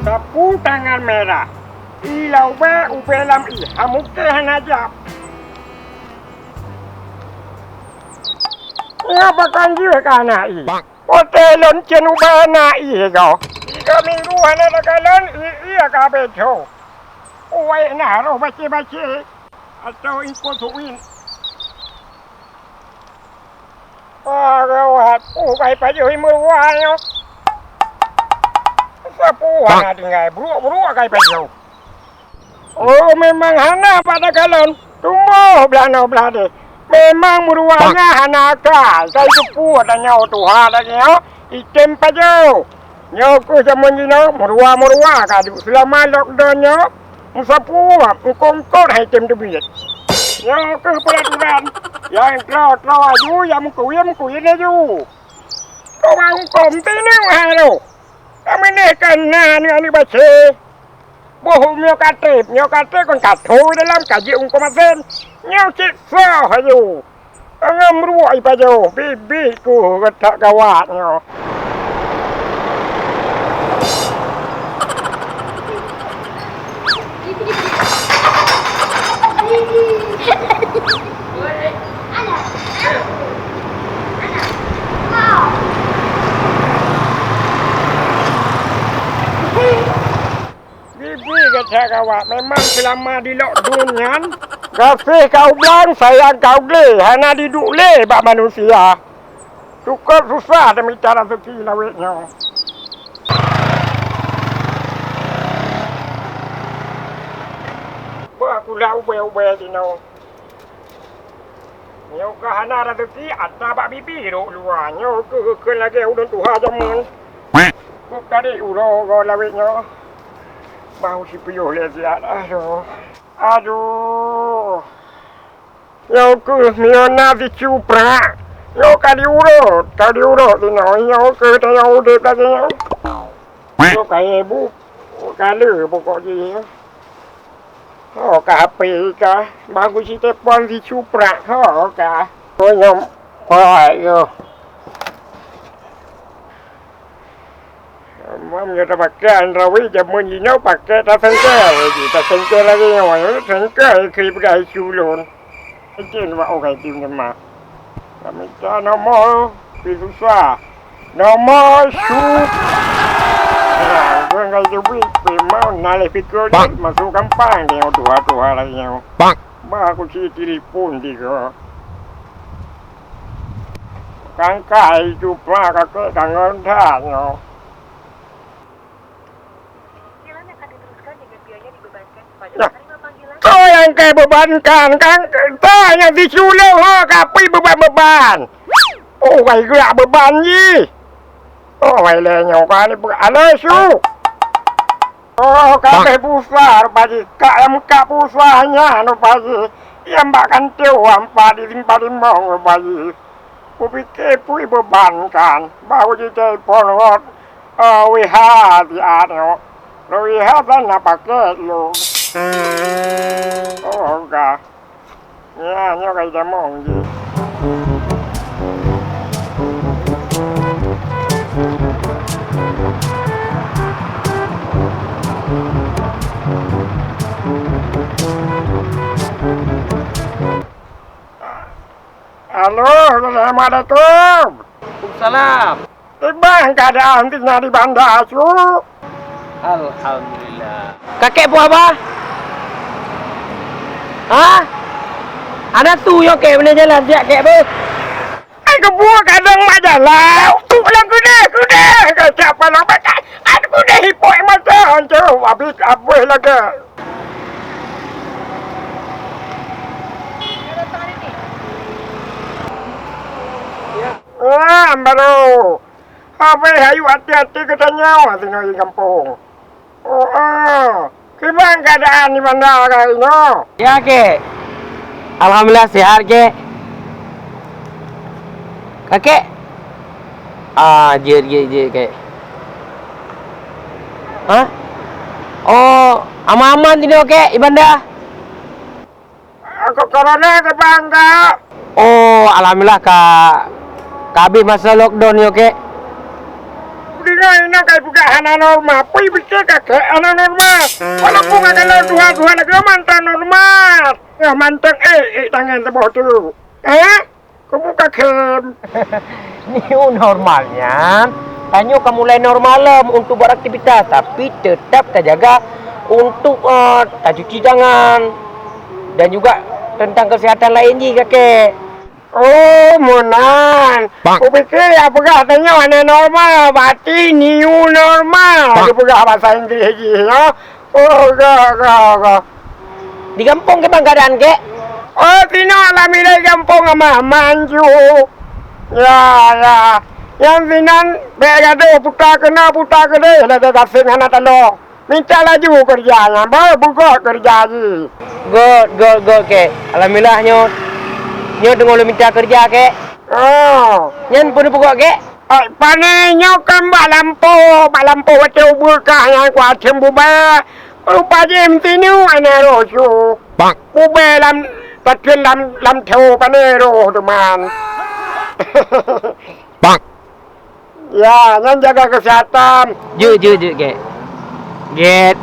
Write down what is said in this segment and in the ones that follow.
Sapu tangan merah. Ilau ba ubelam i hamuke hanajap. Ngapa kanji kana i? Hotelon chen ubana i go. Ika minggu hana nakalon i ka beto. Oi na ro bace atau iko tuin. Gawat, ukay pa yung himuruan nyo. Sa puha natin nga, buru kay pa yung. Memang hana pada galon. Tumbo, blano blade. Memang muruanya hana ka. Kay tupu ada nyo, tuha ada nyo. Item pa yung. Nyo ko sa munyo, murua ka. Selama lockdown nyo, sa puha, kongkor hay item dubit. Nyo ko peraturan. Yang kau ayu, yang kuya na ayu. Kau ang kompini halo. Kami ni kanan ni baca. Bohong nyo kate kon katu dalam kaji ungkomasen. Nyo ciksa ayu. Angam ruai pajo, bibi ku ketak gawat nyo. Bibi kata kawak, memang selama di lockdown kasih kau bilang sayang kau le, hana duduk le bak manusia. Cukup susah demi cara rezeki lawetnya. Aku dah ubah sino. Nyo ka hana rezeki ada bak bibi duk luar. Nyo ke lagi udon tuha jamun. Ku tadi uro go lawetnya. Bau si puyuh le dia. Aduh. Nyo ke miona di cupra. Nyo ka diurut sino. Nyo ke tayo udep lagi nyo. Nyo ka ibu. Kala pokok dia. Oh, kape ka. Bagus si tepon di cupra. Oh, ka. Oh, nyom. Oh, yo. Mam nyo ta pakai rawi jamun ni no pakai ta sengke lagi nyo. Sengke krip gai sulun. Jen wa o gai tim ma. Kami ta nomor pisusah. Nomor su. Gue nggak jubit, mau nale pikir masuk gampang dia dua lagi nyo. Bah aku si telepon dia. Kangkai cupra kakek kangen dah nyo. Kau yang kaya bebankan, kang tanya disulau ha, kapi beban. Oh, kaya gerak beban ye. Oh, kaya lenyong kan ni alesu. Oh, kape pusar pagi, yang pusarnya no pagi. Yang bahkan tuan padi mong pagi. Kupikir pui bebankan, baru di telepon rot. Wihat di ano. Wihat sana pakai lo. Oh, enggak. Ya, nyo kayak jamong je. Halo, assalamualaikum. Salam. Bang, keadaan tinggal di bandar su. Alhamdulillah. Kakek buat apa? Hah? Ada tu yo kek boleh jalan siap kek be. Aku buat kadang majalah. Tu lang kuda. Siapa nak pakai? Aku kuda hipoi mata hancur. Habis apa lagi? Baru. Apa hayu hati-hati katanya sini di kampung. Gimana keadaan di bandar kali ini? Ya kek. Alhamdulillah sehat kek. Kakek. Je kek. Hah? Oh, aman-aman sini kek di bandar. Aku corona ke bangga. Oh, alhamdulillah kak. Habis masa lockdown yo kek. ino kai buka hana normal. Pui bisa kakek hana normal. Walaupun kalau dua-dua lagi mantan normal. Ya mantan tangan tebak tu. Kau buka kem. New normalnya, Tanyo kamu mulai normal untuk beraktivitas, tapi tetap terjaga untuk tak cuci tangan dan juga tentang kesehatan lain ji kakek. Oh, Monan. Aku pikir apa katanya hana normal, berarti new normal. Dia buka bahasa Inggeris ya. Oh, ga. Di kampung ke bang keadaan kek? Oh, tino alami dari kampung sama manju. Ya. Yang sinan, begade putar kena, ada dasing anak talo. Minta laju kerjanya, baru buka kerja lagi. Good kek. Alhamdulillah nyo tengok lu minta kerja kek. Oh. Nyan pun buka kek. Panenyo kan bak lampu betul buka yang kuat sembuba. Lupa jem tinu ana rosu. Bube lam thau panero teman. Ya, nyan jaga kesehatan. Ju kek. Get.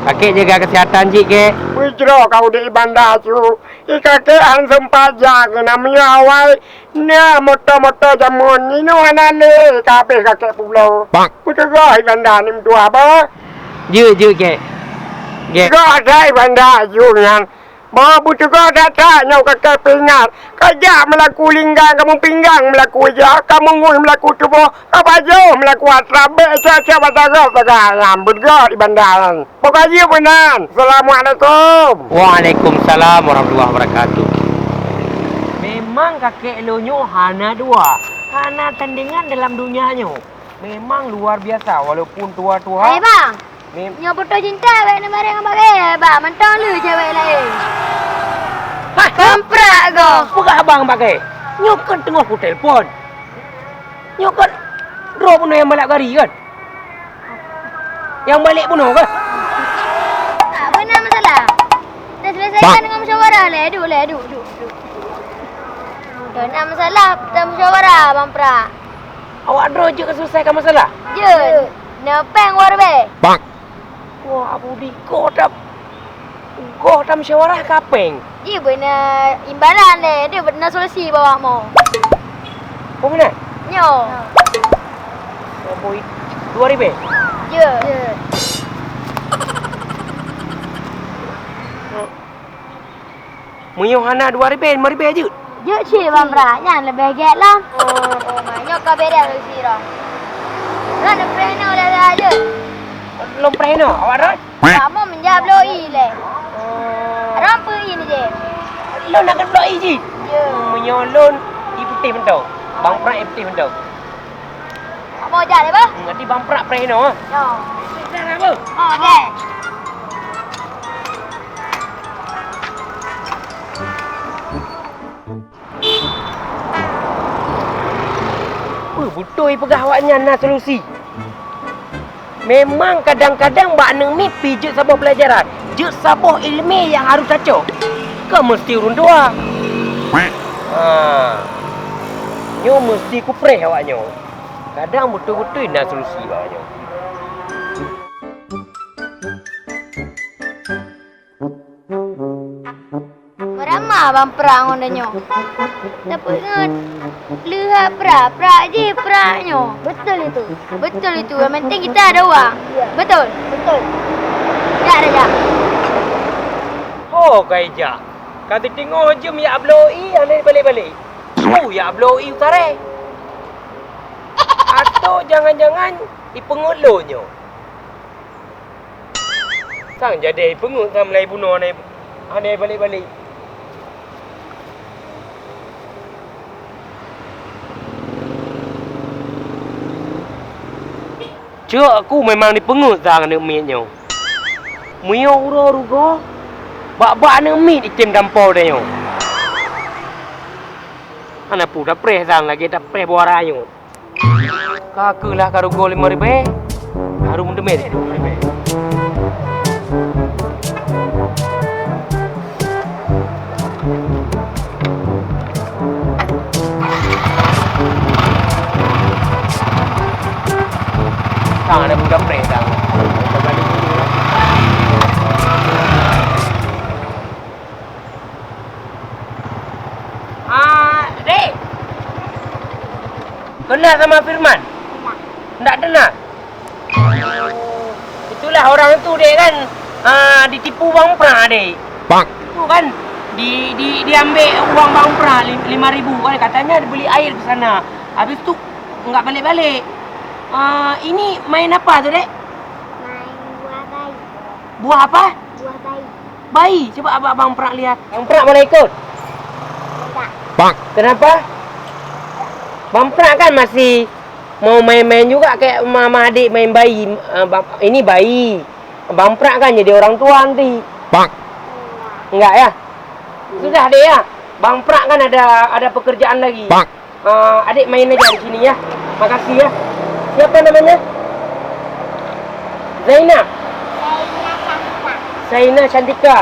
Kakek jaga kesehatan ji kek. Wujro kau di bandar tu. Kakek ansem pajak namanya awal. Nya moto jamun ini mana le kape kakek pulau. Putu goi bandar nim tua ba. Ju kek. Go dai bandar ju nyan. Ba putu go data nyau kakek pingat. Kerja melaku linggang kamu pinggang melaku ja kamu ngui melaku tubuh. Apa jo melaku atrabe caca bataga sekarang bergo di bandaran. Pokoknya benar. Assalamualaikum. Waalaikumsalam warahmatullahi wabarakatuh. Memang kakek lo nyo hana dua. Hana tandingan dalam dunianya. Memang luar biasa walaupun tua-tua. Bang. Nyo betul cinta baik ni barang bagai. Bang, mentang lu cewek lain. Kamprak kau. Bukan abang pakai. Nyo kan tengah ku telefon. Nyo kan draw puno yang balik gari kan? Yang balik puno kan? Benar masalah. Dah selesaikan dengan musyawarah le. Duk. Benar masalah. Dah musyawarah Bang Pra. Awak draw je ke selesaikan masalah? Je. Nepeng warbe. Wah, budi kau dah musyawarah kapeng. Dia benar imbalan le. Dia benar solusi bawa mau. Oh benar? Nyo. Oh boy, 2,000. Je. Munyo hana 2,000, 5,000 aja. Je cik Bang Pra. Yang lebih get lah. Oh, nyo kau beda solusi dah. Nak pernah oleh aja. Belum pernah awak dah? Kamu menjawab loi le. Rampa ini je. Lo nak kena blok je. Ya. Menyolon iputih mentau. Bang Prak iputih mentau. Mau jalan apa? Nanti Bang Prak pernah. Ya. Dah apa? Oh, okey. Betul pegah awaknya nak solusi. Memang kadang-kadang bak neng mi pijak sabah pelajaran. Je sabah ilmi yang harus cacok. Kau mesti urun dua. Nyo mesti kupreh awaknya. Kadang betul-betul nak solusi awaknya. Beramah Bang Pra ngondanyo. Tapi ingat. Lihat pra je pranyo. Betul itu. Yang penting kita ada uang. Betul. Tak ada jak. Oh kaija. Kata tengok jom ya abloi ane balik-balik. Oh ya abloi utara. Atau jangan-jangan ipengolonyo. Sang jadi pengut sama lai bunuh ane balik-balik. Cuk aku memang dipengut sang nak mietnya. Mio rugo. Bak-bak nak miet item dampau dia nyo. Ana pu dah preh sang lagi dah preh buarayo. Kakelah karugo 5,000. Harum demet 2,000. Sang ada budak predang. Coba dulu. Dek. Kenal sama Firman? Enggak kenal. Itulah orang itu dek kan ditipu Bang Pra dek. Itu kan diambil uang Bang Pra 5.000 kan katanya dibeli air ke sana. Habis tu enggak balik-balik. Ini main apa tu dek? Main buah bayi. Buah apa? Buah bayi. Bayi. Coba Bang Pra lihat. Bang Pra boleh ikut? Enggak. Kenapa? Bang Pra kan masih mau main-main juga kayak mama adik main bayi. Ini bayi. Bang Pra kan jadi orang tua nanti. Enggak ya? Sudah deh ya. Bang Pra kan ada pekerjaan lagi. Adik main aja di sini ya. Makasih ya. Siapa namanya? Zainab. Zainab Cantika.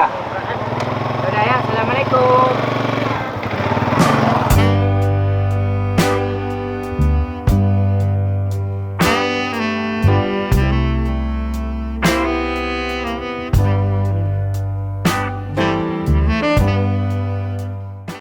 Sudah ya. Assalamualaikum.